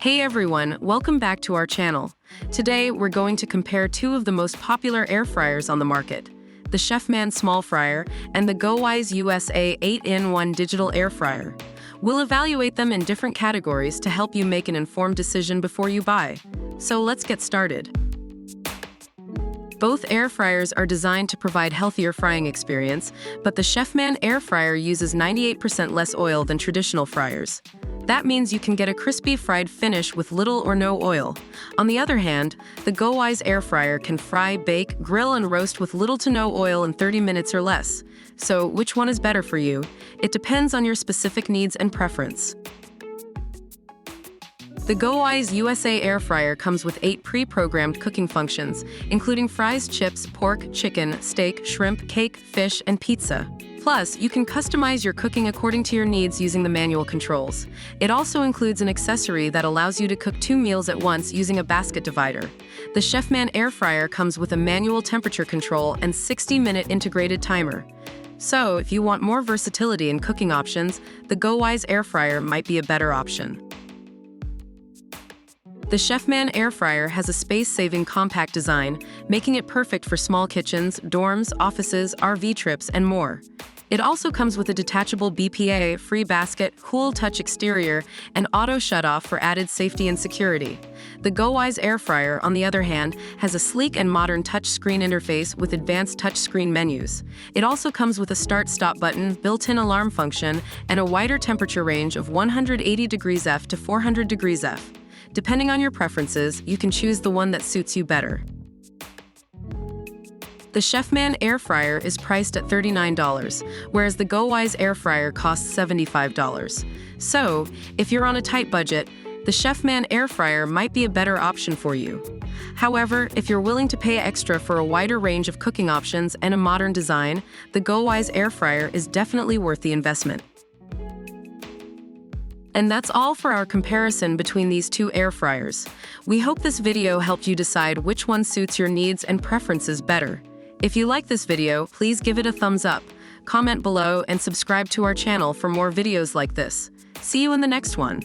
Hey everyone, welcome back to our channel. Today we're going to compare two of the most popular air fryers on the market, the Chefman Small Fryer and the GoWISE USA 8-in-1 digital air fryer. We'll evaluate them in different categories to help you make an informed decision before you buy. So let's get started. Both air fryers are designed to provide healthier frying experience, but the Chefman air fryer uses 98% less oil than traditional fryers. That means you can get a crispy fried finish with little or no oil. On the other hand, the GoWISE air fryer can fry, bake, grill, and roast with little to no oil in 30 minutes or less. So, which one is better for you? It depends on your specific needs and preference. The GoWISE USA air fryer comes with 8 pre-programmed cooking functions, including fries, chips, pork, chicken, steak, shrimp, cake, fish, and pizza. Plus, you can customize your cooking according to your needs using the manual controls. It also includes an accessory that allows you to cook 2 meals at once using a basket divider. The Chefman air fryer comes with a manual temperature control and 60-minute integrated timer. So, if you want more versatility in cooking options, the GoWISE air fryer might be a better option. The Chefman air fryer has a space-saving compact design, making it perfect for small kitchens, dorms, offices, RV trips, and more. It also comes with a detachable BPA, free basket, cool touch exterior, and auto shutoff for added safety and security. The GoWISE air fryer, on the other hand, has a sleek and modern touchscreen interface with advanced touchscreen menus. It also comes with a start-stop button, built-in alarm function, and a wider temperature range of 180 degrees F to 400 degrees F. Depending on your preferences, you can choose the one that suits you better. The Chefman air fryer is priced at $39, whereas the GoWISE air fryer costs $75. So, if you're on a tight budget, the Chefman air fryer might be a better option for you. However, if you're willing to pay extra for a wider range of cooking options and a modern design, the GoWISE air fryer is definitely worth the investment. And that's all for our comparison between these two air fryers. We hope this video helped you decide which one suits your needs and preferences better. If you like this video, please give it a thumbs up, comment below, and subscribe to our channel for more videos like this. See you in the next one.